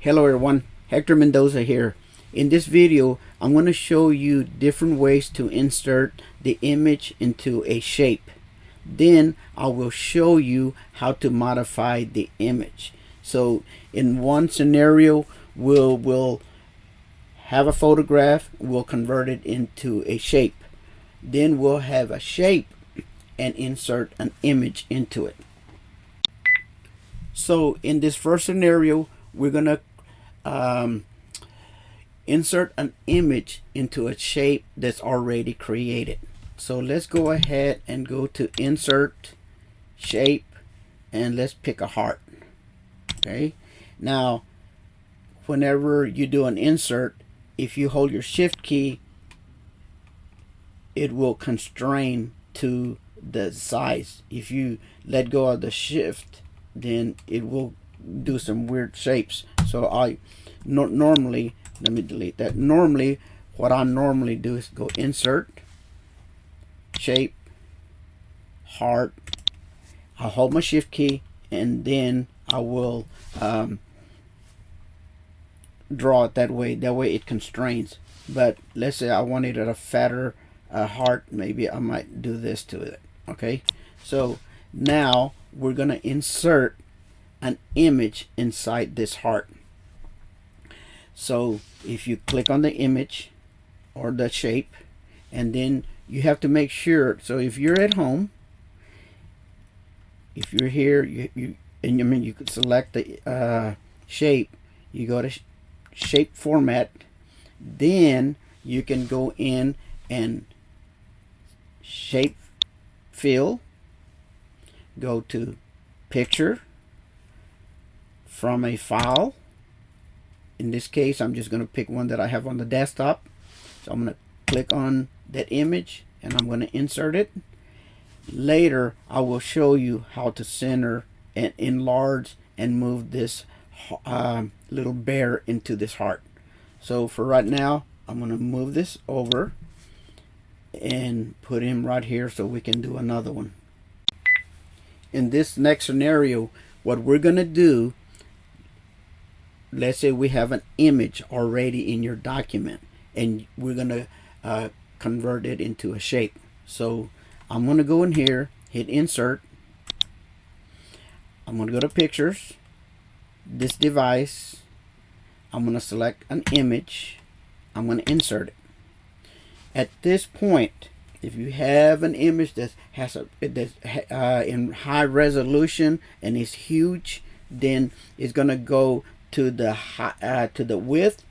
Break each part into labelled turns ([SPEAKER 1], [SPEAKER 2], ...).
[SPEAKER 1] Hello everyone, Hector Mendoza here. In this video, I'm going to show you different ways to insert the image into a shape. Then I will show you how to modify the image. So in one scenario, we'll have a photograph, we'll convert it into a shape. Then we'll have a shape and insert an image into it. So in this first scenario, we're going to insert an image into a shape that's already created. So let's go ahead and go to Insert, Shape, and let's pick a heart. Okay, now whenever you do an insert, if you hold your Shift key, it will constrain to the size. If you let go of the Shift, then it will do some weird shapes. So normally, let me delete that. Normally, what I normally do is go Insert, Shape, Heart. I'll hold my Shift key, and then I will draw it that way. That way it constrains. But let's say I wanted a fatter heart. Maybe I might do this to it. Okay, so now we're gonna insert an image inside this heart. So if you click on the image or the shape, and then you have to make sure, so if you're at home, if you're here, you could select the shape, you go to shape format, then you can go in and shape fill, go to picture from a file. In this case, I'm just going to pick one that I have on the desktop. So I'm going to click on that image and I'm going to insert it. Later, I will show you how to center and enlarge and move this little bear into this heart. So for right now, I'm going to move this over and put him right here so we can do another one. In this next scenario, what we're going to do, let's say we have an image already in your document and we're going to convert it into a shape. So I'm going to go in here, hit Insert. I'm going to go to Pictures, this device. I'm going to select an image. I'm going to insert it. At this point, if you have an image that has in high resolution and is huge, then it's going to go to the width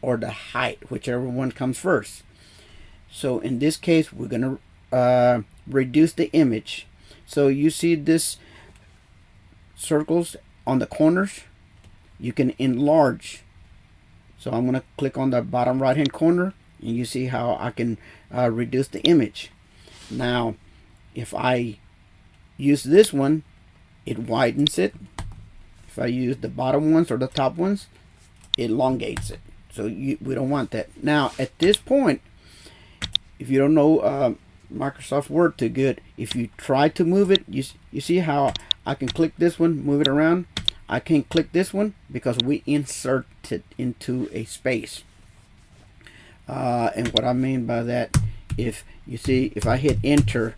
[SPEAKER 1] or the height, whichever one comes first. So in this case, we're going to reduce the image. So you see this circles on the corners, you can enlarge. So I'm going to click on the bottom right hand corner and you see how I can reduce the image. Now if I use this one, it widens it. If I use the bottom ones or the top ones, it elongates it. So we don't want that. Now at this point, if you don't know Microsoft Word too good, if you try to move it, you see how I can click this one, move it around. I can click this one because we insert it into a space. And what I mean by that, if you see, if I hit enter,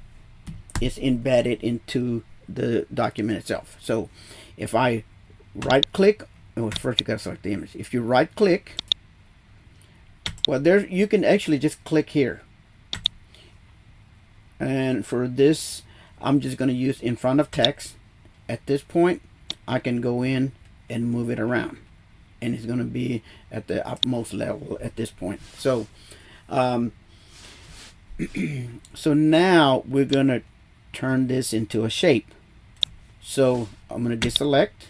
[SPEAKER 1] it's embedded into the document itself. So if I right click, first you gotta select the image. If you right click, well, there you can actually just click here. And for this, I'm just going to use in front of text. At this point, I can go in and move it around, and it's going to be at the utmost level at this point. So so now we're going to turn this into a shape. So I'm going to deselect.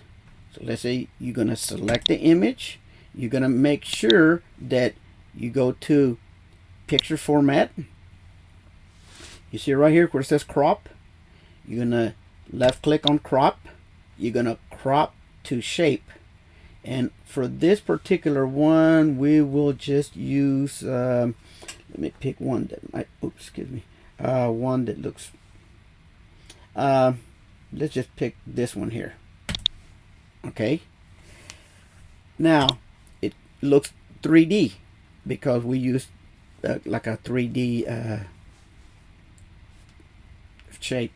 [SPEAKER 1] So let's say you're going to select the image. You're going to make sure that you go to picture format. You see right here where it says crop. You're going to left click on crop. You're going to crop to shape. And for this particular one, we will just use, let me pick one that might, oops, excuse me, one that looks, let's just pick this one here. Okay. Now it looks 3D because we used like a 3D shape.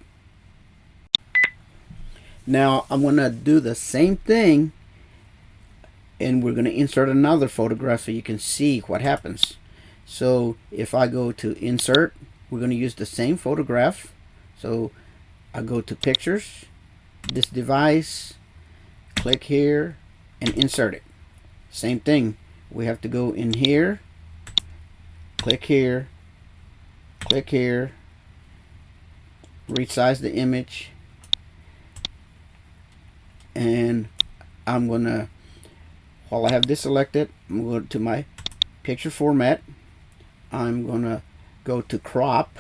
[SPEAKER 1] Now I'm going to do the same thing, and we're going to insert another photograph so you can see what happens. So if I go to insert, we're going to use the same photograph. So I go to pictures, this device, click here and insert it. Same thing, we have to go in here, click here, resize the image, and I'm gonna, while I have this selected, I'm going to my picture format. I'm gonna go to crop.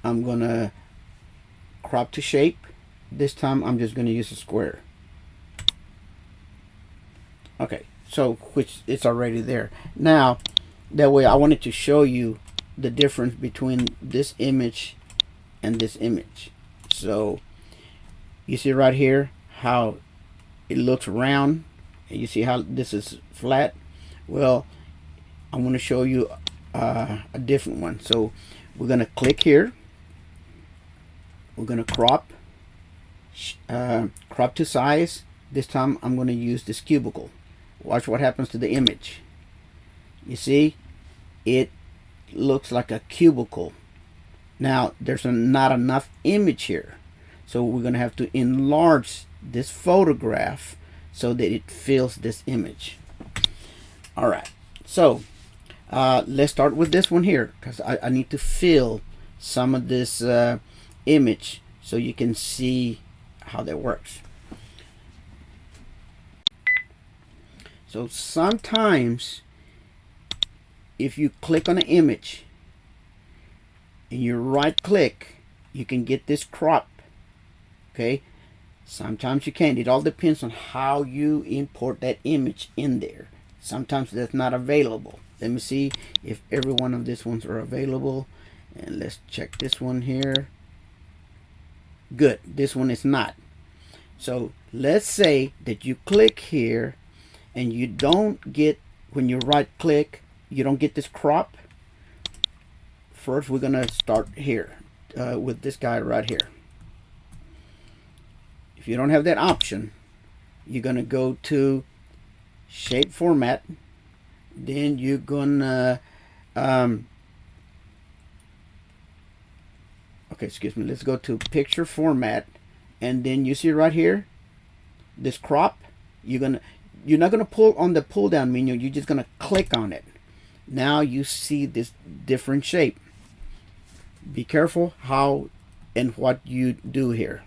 [SPEAKER 1] I'm gonna crop to shape. This time I'm just gonna use a square. Okay, so which it's already there. Now that way I wanted to show you the difference between this image and this image. So you see right here how it looks round, and you see how this is flat. Well, I'm going to show you a different one. So we're going to click here, we're going to crop to size. This time I'm going to use this cubicle. Watch what happens to the image. You see it looks like a cubicle. Now there's not enough image here, so we're going to have to enlarge this photograph so that it fills this image. Alright, so let's start with this one here, because I need to fill some of this image so you can see how that works. So sometimes if you click on an image and you right click, you can get this crop. Okay, sometimes you can't. It all depends on how you import that image in there. Sometimes that's not available. Let me see if every one of these ones are available, and let's check this one here. Good, this one is not. So let's say that you click here and you don't get, when you right click, you don't get this crop. First we're gonna start here with this guy right here. If you don't have that option, you're gonna go to shape format, then you're gonna okay, excuse me, let's go to picture format, and then you see right here this crop. You're not gonna pull on the pull down menu, you're just gonna click on it. Now you see this different shape. Be careful how and what you do here.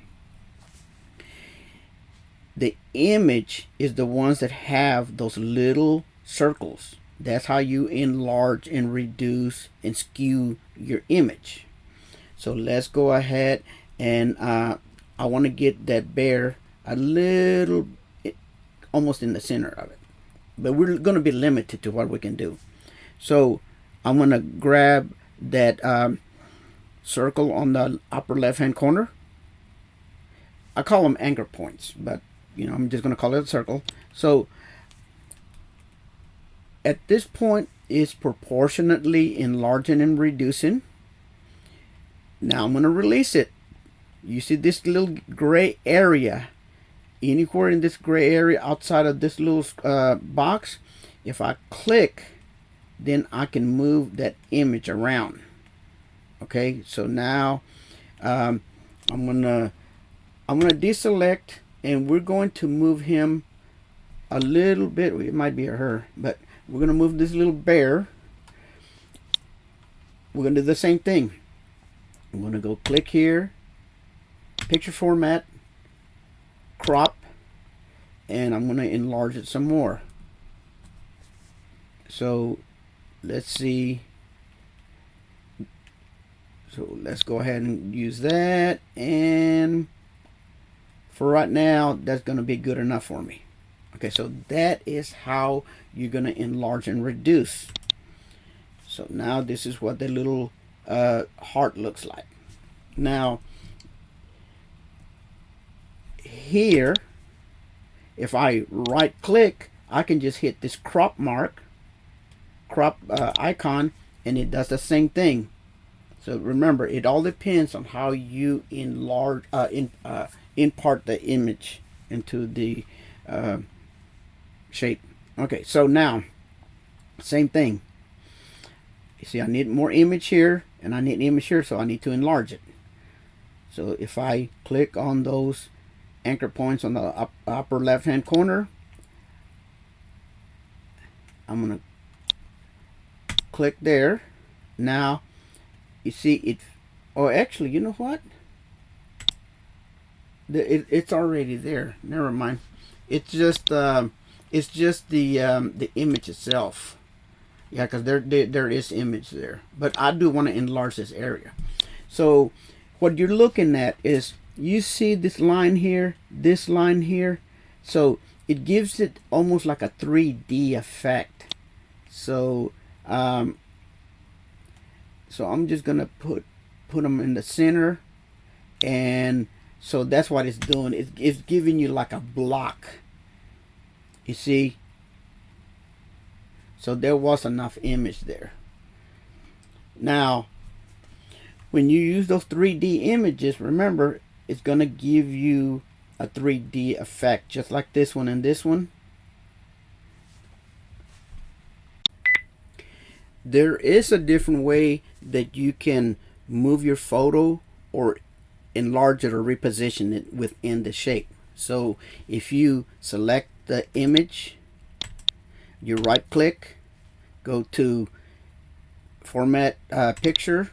[SPEAKER 1] The image is the ones that have those little circles. That's how you enlarge and reduce and skew your image. So let's go ahead and I want to get that bear a little, almost in the center of it, but we're going to be limited to what we can do. So I'm going to grab that circle on the upper left hand corner. I call them anchor points, but you know, I'm just going to call it a circle. So at this point it's proportionately enlarging and reducing. Now I'm going to release it. You see this little gray area, anywhere in this gray area outside of this little box, if I click, then I can move that image around. Okay, so now I'm gonna deselect, and we're going to move him a little bit. It might be a her, but we're gonna move this little bear. We're gonna do the same thing. I'm gonna go click here, picture format, crop, and I'm gonna enlarge it some more. So let's see. So let's go ahead and use that, and for right now that's going to be good enough for me. Okay, so that is how you're going to enlarge and reduce. So now this is what the little heart looks like. Now here if I right click, I can just hit this crop icon, and it does the same thing. So remember, it all depends on how you impart the image into the shape. Okay, so now same thing. You see, I need more image here, and I need an image here, so I need to enlarge it. So if I click on those anchor points on the upper left hand corner, I'm gonna click there. Now you see it. Oh, actually, you know what? It's already there. Never mind. It's just the image itself. Yeah, because there is image there. But I do want to enlarge this area. So what you're looking at is, you see this line here, this line here. So it gives it almost like a 3D effect. So so I'm just gonna put them in the center, and so that's what it's doing. It's giving you like a block. You see? So there was enough image there. Now, when you use those 3D images, remember, it's going to give you a 3D effect, just like this one and this one. There is a different way that you can move your photo or enlarge it or reposition it within the shape. So if you select the image, you right click, go to format picture,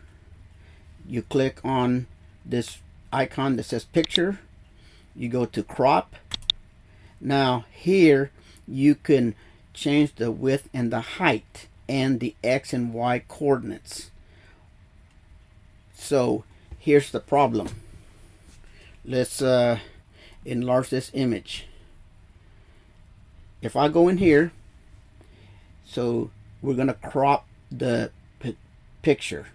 [SPEAKER 1] you click on this icon that says picture, you go to crop. Now here you can change the width and the height and the X and Y coordinates. So here's the problem. Let's enlarge this image. If I go in here, so we're gonna crop the picture.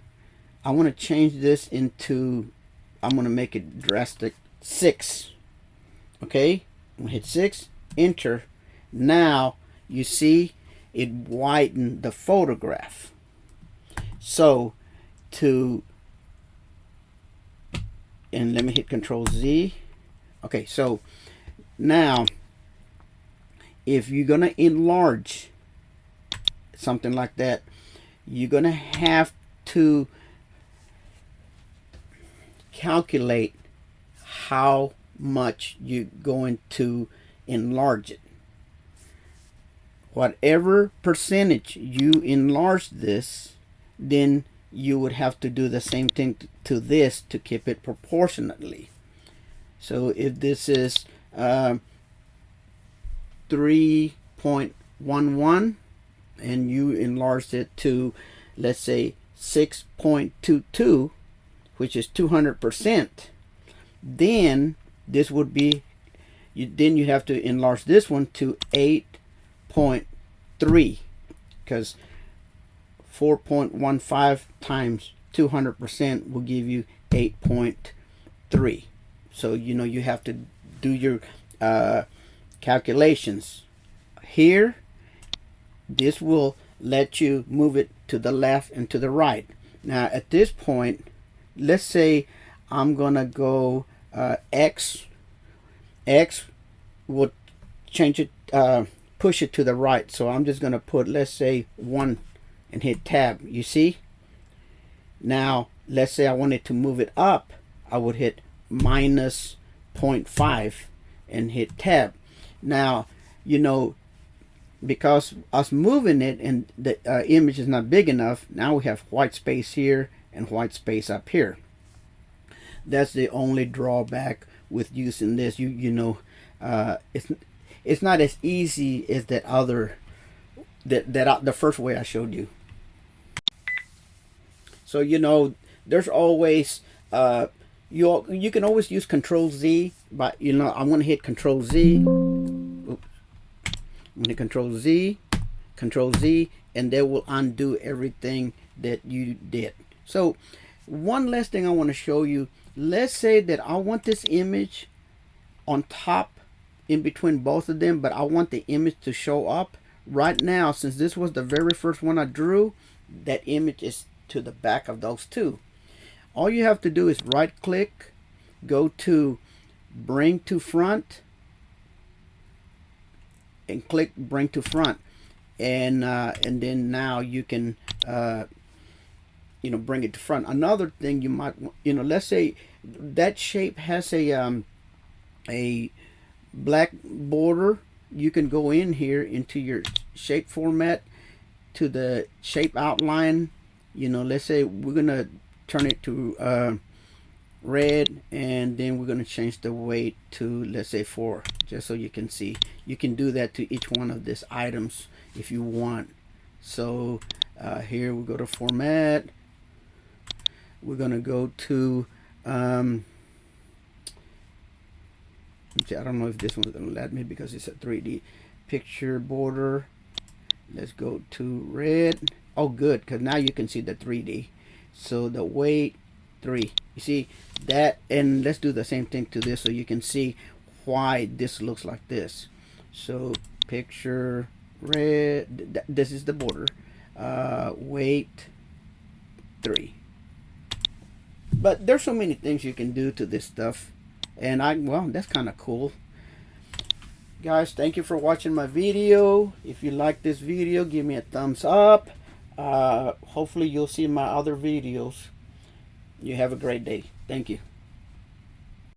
[SPEAKER 1] I want to change this into, I'm gonna make it drastic 6. Okay, I'm gonna hit 6, enter. Now you see it widened the photograph. So and let me hit Control Z. Okay, so now if you're gonna enlarge something like that, you're gonna have to calculate how much you're going to enlarge it. Whatever percentage you enlarge this, then you would have to do the same thing to this to keep it proportionately. So if this is 3.11 and you enlarged it to, let's say, 6.22, which is 200%, then this would be, then you have to enlarge this one to 8.3, because 4.15 times 200% will give you 8.3. So you have to do your calculations here. This will let you move it to the left and to the right. Now at this point, let's say I'm gonna go X will change it, push it to the right. So I'm just gonna put, let's say, 1 and hit tab. You see? Now let's say I wanted to move it up, I would hit minus 0.5 and hit tab. Now because us moving it and the image is not big enough, now we have white space here and white space up here. That's the only drawback with using this. It's not as easy as that other the first way I showed you. So there's always you can always use Control Z, but I'm going to hit Control Z. Oops. I'm going to Control Z, and that will undo everything that you did. So one last thing I want to show you. Let's say that I want this image on top in between both of them, but I want the image to show up. Right now, since this was the very first one I drew, that image is to the back of those two. All you have to do is right click, go to bring to front, and click bring to front, and then now you can bring it to front. Another thing you might, let's say that shape has a black border. You can go in here into your shape format, to the shape outline. Let's say we're gonna turn it to red, and then we're gonna change the weight to, let's say, 4, just so you can see. You can do that to each one of these items if you want. So here we go to format. We're gonna go to I don't know if this one's gonna let me because it's a 3D picture border. Let's go to red. Oh, good, because now you can see the 3D. So the weight 3. You see that, and let's do the same thing to this so you can see why this looks like this. So picture red. This is the border. Weight 3. But there's so many things you can do to this stuff, and well, that's kind of cool. Guys, thank you for watching my video. If you like this video, give me a thumbs up. Hopefully you'll see my other videos. You have a great day. Thank you.